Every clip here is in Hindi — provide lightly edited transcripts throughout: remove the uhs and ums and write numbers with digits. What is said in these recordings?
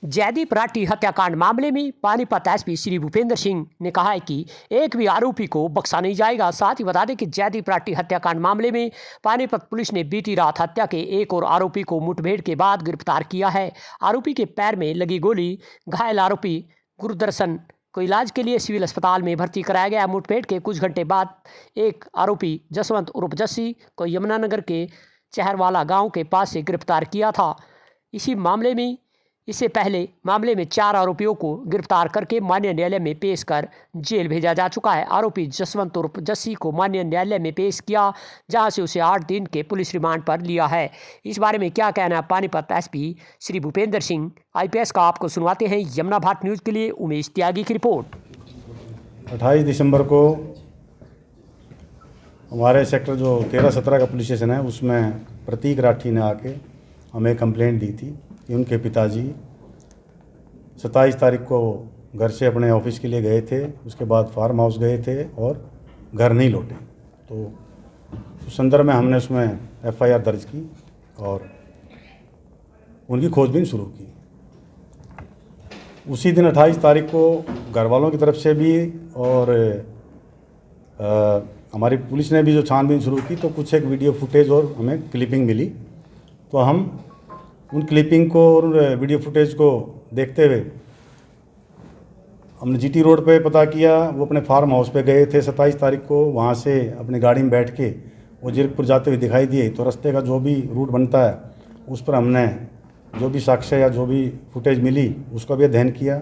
जयदीप राठी हत्याकांड मामले में पानीपत एसपी श्री भूपेंद्र सिंह ने कहा है कि एक भी आरोपी को बख्शा नहीं जाएगा। साथ ही बता दें कि जयदीप राठी हत्याकांड मामले में पानीपत पुलिस ने बीती रात हत्या के एक और आरोपी को मुठभेड़ के बाद गिरफ्तार किया है। आरोपी के पैर में लगी गोली, घायल आरोपी गुरुदर्शन को इलाज के लिए सिविल अस्पताल में भर्ती कराया गया। मुठभेड़ के कुछ घंटे बाद एक आरोपी जसवंत उर्फ जस्सी को यमुनानगर के चहरवाला गाँव के पास से गिरफ्तार किया था। इससे पहले मामले में 4 आरोपियों को गिरफ्तार करके माननीय न्यायालय में पेश कर जेल भेजा जा चुका है। आरोपी जसवंत उर्फ जस्सी को माननीय न्यायालय में पेश किया, जहां से उसे 8 दिन के पुलिस रिमांड पर लिया है। इस बारे में क्या कहना है पानीपत एसपी श्री भूपेंद्र सिंह आईपीएस का, आपको सुनवाते हैं। यमुना भारत न्यूज़ के लिए उमेश त्यागी की रिपोर्ट। 28 दिसंबर को हमारे सेक्टर जो 13-17 का पुलिस स्टेशन है, उसमें प्रतीक राठी ने आके हमें कंप्लेंट दी थी कि उनके पिताजी 27 तारीख को घर से अपने ऑफिस के लिए गए थे, उसके बाद फार्म हाउस गए थे और घर नहीं लौटे। तो उस संदर्भ में हमने उसमें एफआईआर दर्ज की और उनकी खोजबीन शुरू की। उसी दिन 28 तारीख को घर वालों की तरफ से भी और हमारी पुलिस ने भी जो छानबीन शुरू की, तो कुछ एक वीडियो फुटेज और हमें क्लिपिंग मिली। तो हम उन क्लिपिंग को और वीडियो फुटेज को देखते हुए हमने जीटी रोड पे पता किया। वो अपने फार्म हाउस पे गए थे 27 तारीख को, वहाँ से अपनी गाड़ी में बैठ के वो जीरकपुर जाते हुए दिखाई दिए। तो रास्ते का जो भी रूट बनता है उस पर हमने जो भी साक्ष्य या जो भी फुटेज मिली उसका भी अध्ययन किया।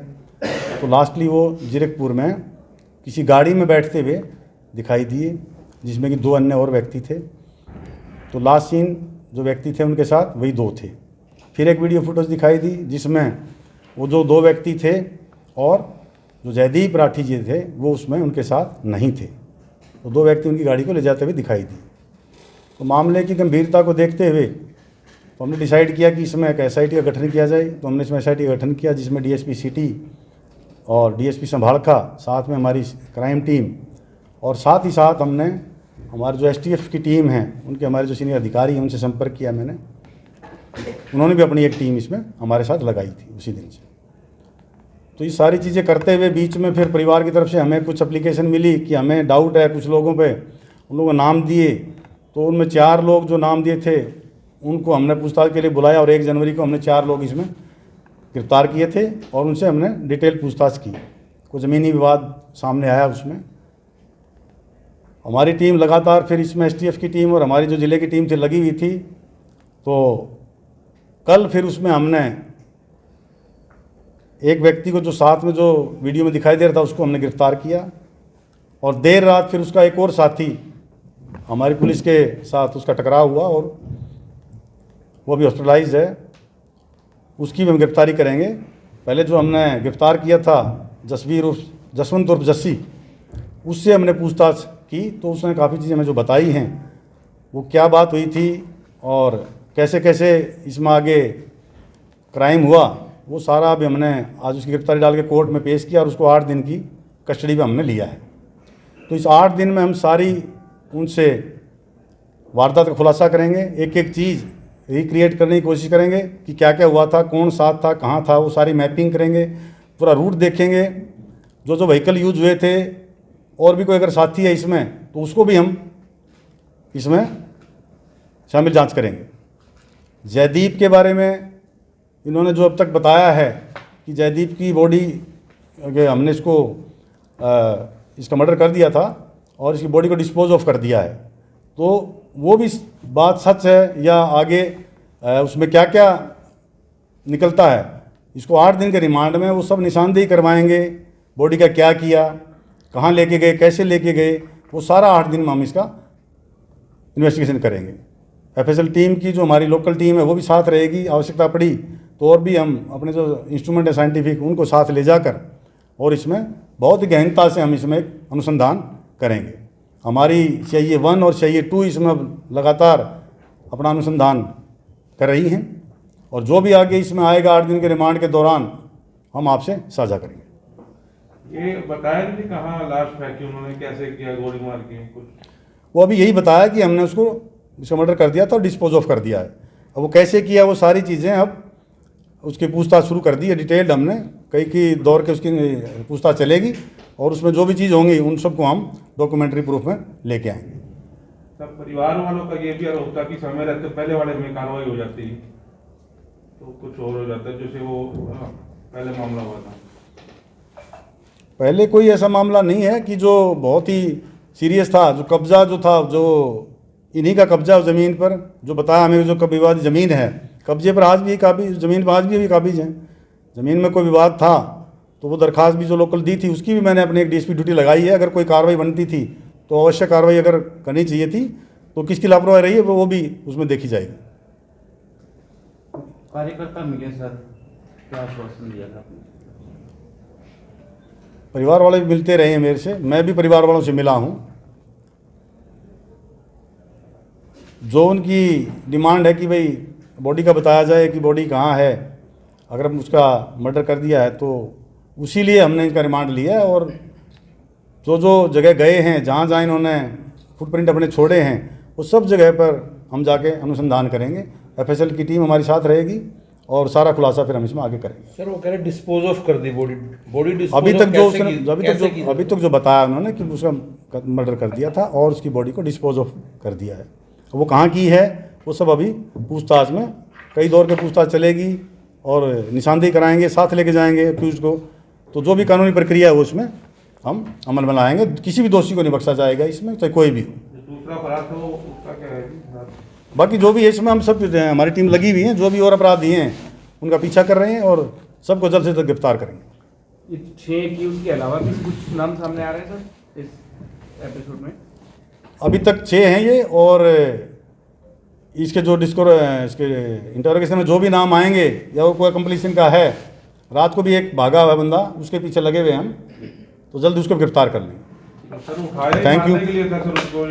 तो लास्टली वो जीरकपुर में किसी गाड़ी में बैठते हुए दिखाई दिए, जिसमें कि 2 अन्य और व्यक्ति थे। तो लास्ट सीन जो व्यक्ति थे उनके साथ वही 2 थे। फिर एक वीडियो फुटेज दिखाई दी जिसमें वो जो 2 व्यक्ति थे और जो जयदीप राठी जी थे वो उसमें उनके साथ नहीं थे। तो 2 व्यक्ति उनकी गाड़ी को ले जाते हुए दिखाई दी। तो मामले की गंभीरता को देखते हुए तो हमने डिसाइड किया कि इसमें एक एसआईटी का गठन किया जाए। तो हमने इसमें एसआईटी का गठन किया, जिसमें डीएसपी सिटी और डीएसपी संभालखा, साथ में हमारी क्राइम टीम, और साथ ही साथ हमने हमारे जो एसटीएफ की टीम है उनके हमारे जो सीनियर अधिकारी हैं उनसे संपर्क किया मैंने। उन्होंने भी अपनी एक टीम इसमें हमारे साथ लगाई थी उसी दिन से। तो ये सारी चीज़ें करते हुए बीच में फिर परिवार की तरफ से हमें कुछ एप्लीकेशन मिली कि हमें डाउट है कुछ लोगों पे, उन लोगों को नाम दिए। तो उनमें 4 लोग जो नाम दिए थे उनको हमने पूछताछ के लिए बुलाया और 1 जनवरी को हमने 4 लोग इसमें गिरफ्तार किए थे और उनसे हमने डिटेल पूछताछ की। कोई ज़मीनी विवाद सामने आया उसमें। हमारी टीम लगातार फिर इसमें एसटीएफ की टीम और हमारी जो ज़िले की टीम थी लगी हुई थी। तो कल फिर उसमें हमने एक व्यक्ति को जो साथ में जो वीडियो में दिखाई दे रहा था उसको हमने गिरफ्तार किया और देर रात फिर उसका एक और साथी हमारी पुलिस के साथ उसका टकराव हुआ और वो भी हॉस्पिटलाइज्ड है। उसकी भी हम गिरफ्तारी करेंगे। पहले जो हमने गिरफ्तार किया था जसवंत उर्फ जस्सी, उससे हमने पूछताछ की। तो उसने काफ़ी चीज़ें हमें जो बताई हैं, वो क्या बात हुई थी और कैसे कैसे इसमें आगे क्राइम हुआ, वो सारा भी हमने आज उसकी गिरफ्तारी डाल के कोर्ट में पेश किया और उसको 8 दिन की कस्टडी में हमने लिया है। तो इस 8 दिन में हम सारी उनसे वारदात का खुलासा करेंगे, एक एक चीज़ रिक्रिएट करने की कोशिश करेंगे कि क्या क्या हुआ था, कौन साथ था, कहाँ था, वो सारी मैपिंग करेंगे, पूरा रूट देखेंगे, जो जो व्हीकल यूज हुए थे, और भी कोई अगर साथी है इसमें तो उसको भी हम इसमें शामिल जांच करेंगे। जयदीप के बारे में इन्होंने जो अब तक बताया है कि जयदीप की बॉडी हमने इसका मर्डर कर दिया था और इसकी बॉडी को डिस्पोज ऑफ कर दिया है, तो वो भी बात सच है या आगे उसमें क्या क्या निकलता है, इसको 8 दिन के रिमांड में वो सब निशानदेही करवाएंगे। बॉडी का क्या किया, कहाँ लेके गए, कैसे लेके गए, वो सारा 8 दिन में हम इसका इन्वेस्टिगेशन करेंगे। एफएसएल टीम की जो हमारी लोकल टीम है वो भी साथ रहेगी, आवश्यकता पड़ी तो और भी हम अपने जो इंस्ट्रूमेंट है साइंटिफिक उनको साथ ले जाकर और इसमें बहुत ही गहनता से हम इसमें अनुसंधान करेंगे। हमारी CIA 1 और CIA 2 इसमें लगातार अपना अनुसंधान कर रही हैं और जो भी आगे इसमें आएगा 8 दिन के रिमांड के दौरान हम आपसे साझा करेंगे। ये बताया नहीं कहाँ लाश फेंकी उन्होंने, कैसे किया, गोली मार के कुछ? वो अभी यही बताया कि हमने उसको मर्डर कर दिया था और डिस्पोज ऑफ कर दिया है। अब वो कैसे किया वो सारी चीज़ें अब उसकी पूछताछ शुरू कर दी है डिटेल्ड। हमने कई की दौर के उसकी पूछताछ चलेगी और उसमें जो भी चीज़ होंगी उन सबको हम डॉक्यूमेंट्री प्रूफ में लेके आएंगे। सब परिवार वालों का ये भी आरोप था कि समय रहते पहले वाले में कार्रवाई हो जाती तो कुछ और हो जाता, जैसे वो पहले मामला हुआ था। पहले कोई ऐसा मामला नहीं है कि जो बहुत ही सीरियस था। जो कब्जा जो था, जो इन्हीं का कब्जा उस ज़मीन पर, जो बताया हमें, जो विवादित ज़मीन है, कब्जे पर आज भी काबिज, ज़मीन पर आज भी काबिज हैं। ज़मीन में कोई विवाद था तो वो दरख्वास्त भी जो लोकल दी थी उसकी भी मैंने अपनी एक डीएसपी ड्यूटी लगाई है। अगर कोई कार्रवाई बनती थी तो अवश्य कार्रवाई अगर करनी चाहिए थी, तो किसकी लापरवाही रही है वो भी उसमें देखी जाएगी। कार्यकर्ता मिले सर, क्या आश्वासन दिया था आपने? परिवार वाले भी मिलते रहे हैं मेरे से, मैं भी परिवार वालों से मिला हूँ। जो उनकी डिमांड है कि भाई बॉडी का बताया जाए कि बॉडी कहाँ है, अगर हम उसका मर्डर कर दिया है तो उसी लिए हमने इनका रिमांड लिया है। और जो जो जगह गए हैं, जहाँ जहाँ इन्होंने फुटप्रिंट अपने छोड़े हैं, वो सब जगह पर हम जाके अनुसंधान करेंगे। एफएसएल की टीम हमारी साथ रहेगी और सारा खुलासा फिर हम इसमें आगे करेंगे। सर वो कह रहे डिस्पोज ऑफ कर दी बॉडी डिस्पोज अभी ऑफ तक जो कैसे उसने की? अभी तक जो बताया उन्होंने कि उसका मर्डर कर दिया था और उसकी बॉडी को डिस्पोज ऑफ कर दिया है। वो कहाँ की है वो सब अभी पूछताछ में, कई दौर के पूछताछ चलेगी और निशानदेही कराएंगे, साथ लेके जाएंगे अक्यूज को। तो जो भी कानूनी प्रक्रिया है वो उसमें हम अमल में लाएंगे। किसी भी दोषी को नहीं बख्शा जाएगा इसमें, चाहे कोई भी हो। जो दूसरा फरार था वो उसका क्या है? बाकी जो भी है इसमें हम सब हमारी टीम लगी हुई है, जो भी और अपराधी हैं उनका पीछा कर रहे हैं और सबको जल्द से जल्द गिरफ्तार करेंगे। ये 6 एक्यूज के अलावा भी कुछ नाम सामने आ रहे हैं सर इस एपिसोड में? अभी तक 6 हैं ये, और इसके जो इसके इंटरोगेशन में जो भी नाम आएंगे या वो कोई कंप्लीशन का है, रात को भी एक भागा हुआ बंदा उसके पीछे लगे हुए हम, तो जल्द उसको गिरफ्तार कर लेंगे। सर उठाए Thank you. मारने के लिए था सर उसको